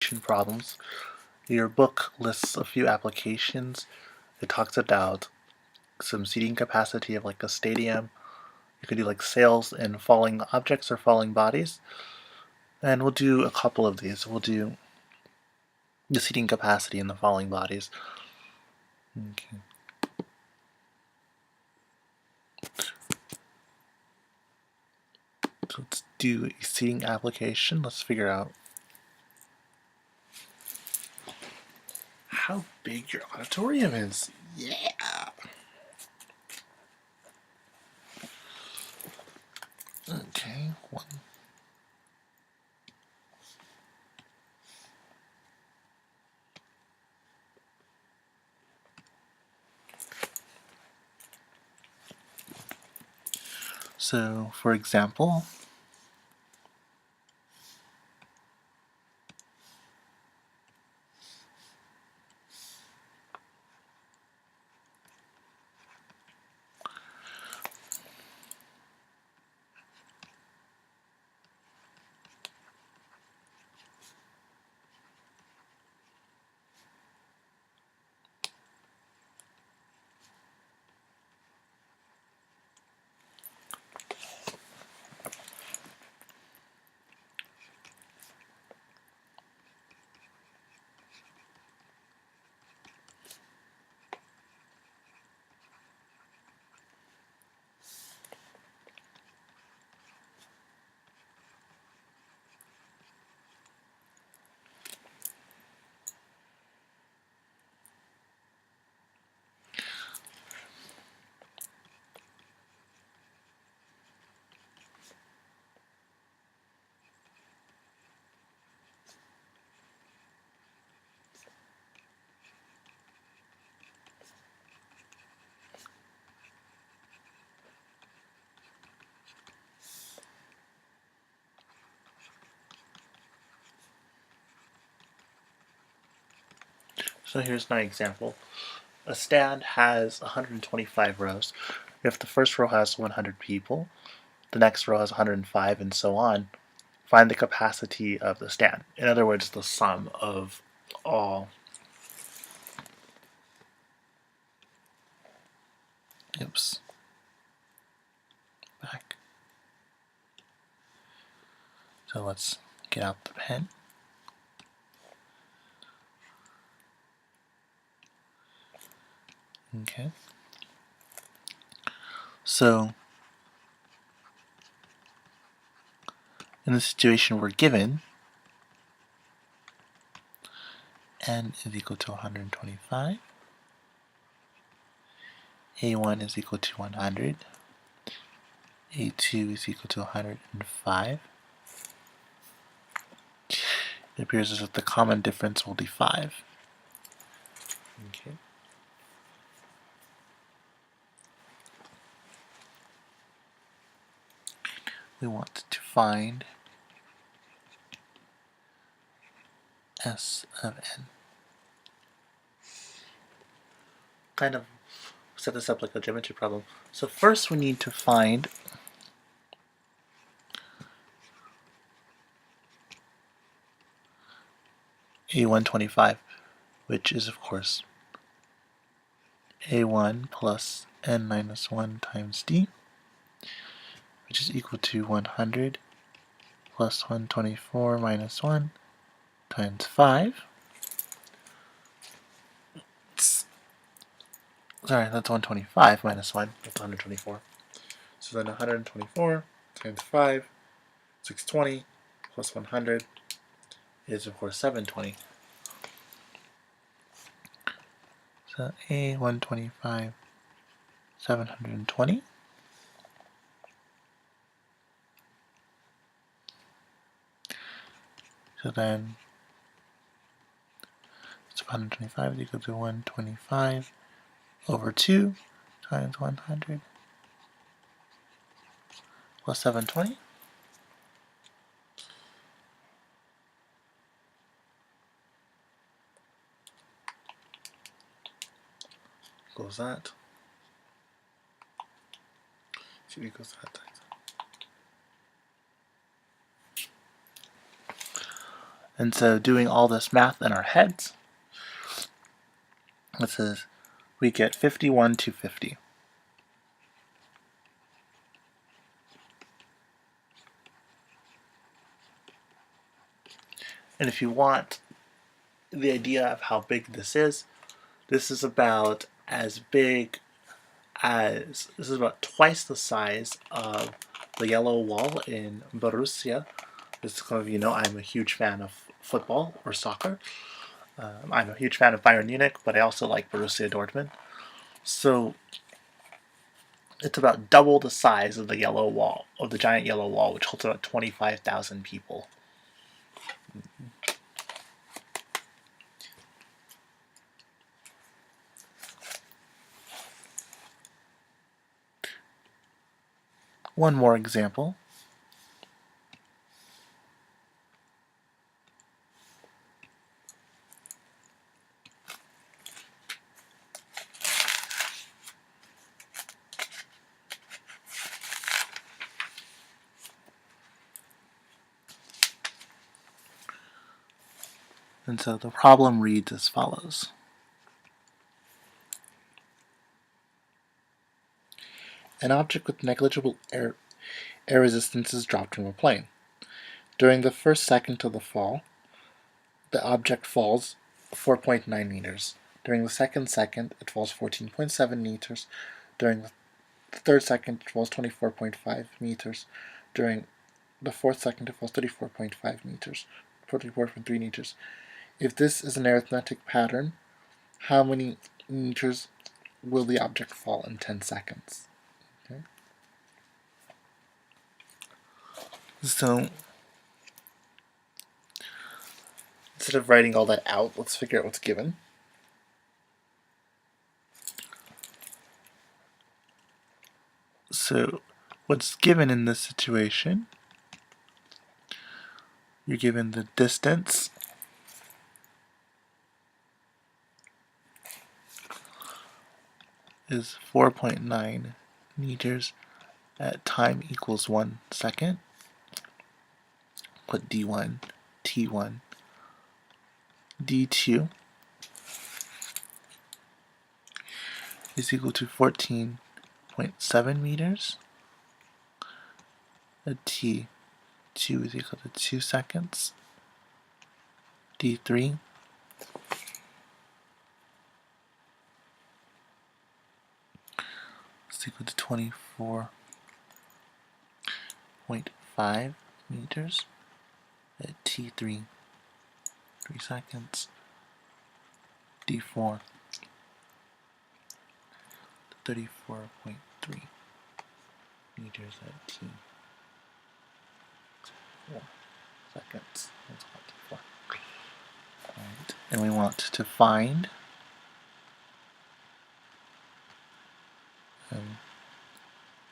teaching problems. Your book lists a few applications. It talks about some seating capacity of like a stadium. You could do like sails in falling objects or falling bodies. And we'll do a couple of these. We'll do the seating capacity in the falling bodies. Okay. So let's do a seating application. Let's figure out how big your auditorium is. Yeah! Okay, one. So, for example, here's my example. A stand has 125 rows. If the first row has 100 people, the next row has 105, and so on. Find the capacity of the stand. In other words, the sum of all. Oops. Back. So let's get out the pen. Okay. So, in the situation we're given, n is equal to 125, a1 is equal to 100, a2 is equal to 105. It appears as if the common difference will be 5. Okay. We want to find S of n. Kind of set this up like a geometry problem. So first we need to find a125, which is of course a1 plus n minus 1 times d, which is equal to 100 plus 124 minus 1 times 5. Sorry, that's 125 minus 1. That's 124. So then 124 times 5, 620, plus 100 is, of course, 720. So A125, 720. So then, it's 125 is equal to 125 over 2 times 100 plus 720. Equals that. 2 equals that times. And so doing all this math in our heads, it says we get 51 to 50. And if you want the idea of how big this is about as big as, this is about twice the size of the yellow wall in Borussia. As some of you know, I'm a huge fan of football or soccer. I'm a huge fan of Bayern Munich, but I also like Borussia Dortmund. So it's about double the size of the yellow wall, of the giant yellow wall, which holds about 25,000 people. One more example. And so the problem reads as follows. An object with negligible air resistance is dropped from a plane. During the first second of the fall, the object falls 4.9 meters. During the second, it falls 14.7 meters. During the third second, it falls 24.5 meters. During the fourth second, it falls 34.5 meters, 34.3 meters. If this is an arithmetic pattern, how many meters will the object fall in 10 seconds? Okay. So, instead of writing all that out, let's figure out what's given. So, what's given in this situation, you're given the distance is 4.9 meters at time equals 1 second. Put d1, t1, d2 is equal to 14.7 meters. T2 is equal to 2 seconds. D3 is equal to 24.5 meters at T3, 3 seconds. D4, 34.3 meters at T, 4 seconds. That's about T4. Right. And we want to find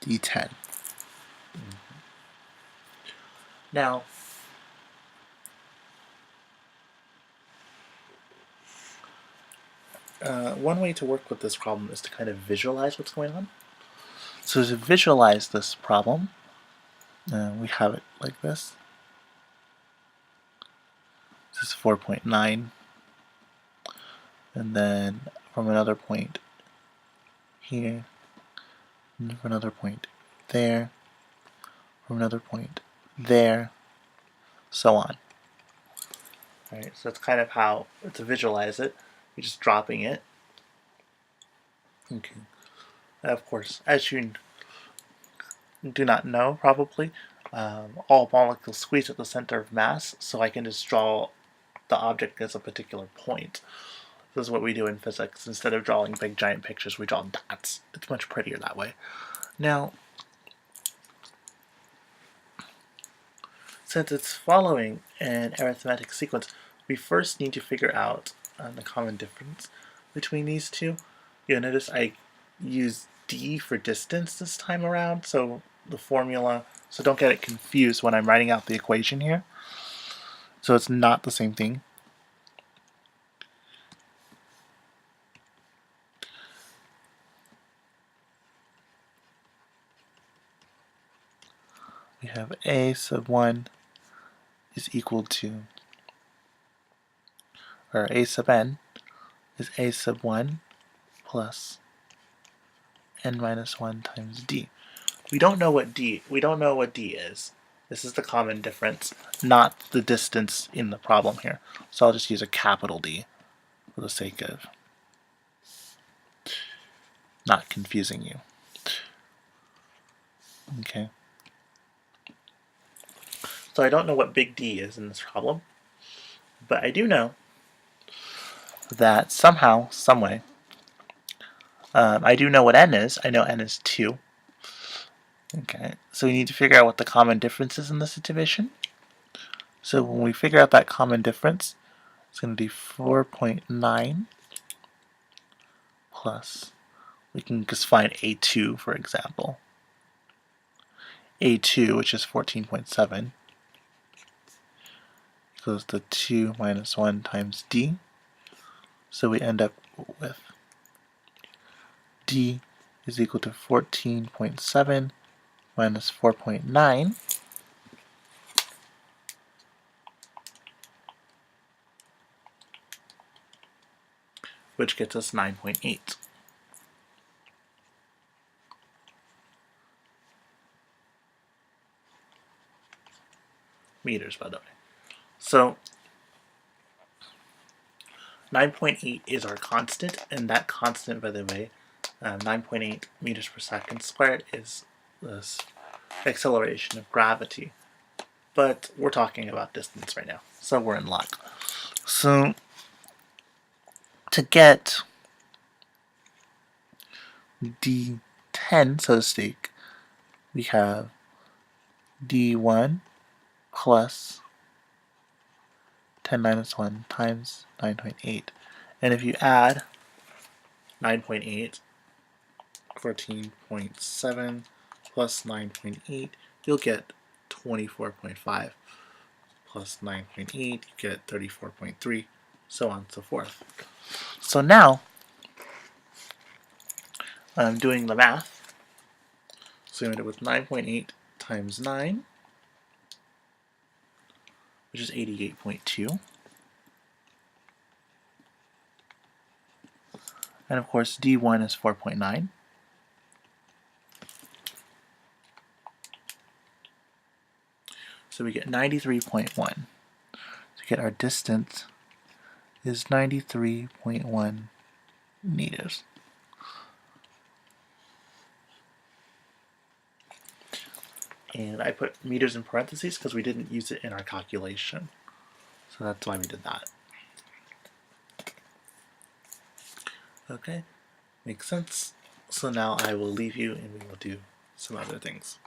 D10. Now, one way to work with this problem is to kind of visualize what's going on. So to visualize this problem, we have it like this. This is 4.9. And then from another point here, and from another point there, from another point there, so on. Alright, so that's kind of how to visualize it. You're just dropping it. Okay. And of course, as you do not know, probably, all molecules squeeze at the center of mass, so I can just draw the object as a particular point. This is what we do in physics. Instead of drawing big giant pictures, we draw dots. It's much prettier that way. Now, since it's following an arithmetic sequence, we first need to figure out the common difference between these two. You'll notice I use d for distance this time around, so the formula, so don't get it confused when I'm writing out the equation here. So it's not the same thing. We have a sub 1 is equal to or a sub n, is a sub 1 plus n minus 1 times d. We don't know what d is. This is the common difference, not the distance in the problem here. So I'll just use a capital D for the sake of not confusing you. Okay. So I don't know what big D is in this problem, but I do know that somehow, someway, I do know what n is. I know n is 2. Okay, so we need to figure out what the common difference is in this division. So when we figure out that common difference, it's going to be 4.9 plus, we can just find A2, for example. A2, which is 14.7, equals to 2 minus 1 times D. So we end up with D is equal to 14.7 minus 4.9, which gets us 9.8. Meters, by the way. So 9.8 is our constant, and that constant, by the way, 9.8 meters per second squared, is this acceleration of gravity. But we're talking about distance right now, so we're in luck. So to get D10, so to speak, we have D1 plus 10 minus 1 times 9.8. And if you add 9.8, 14.7 plus 9.8, you'll get 24.5. Plus 9.8, you get 34.3, so on and so forth. So now, I'm doing the math. So I'm going to do with 9.8 times 9, which is 88.2. And of course, D1 is 4.9. So we get 93.1. To get our distance is 93.1 meters. And I put meters in parentheses because we didn't use it in our calculation. So that's why we did that. Okay, makes sense. So now I will leave you and we will do some other things.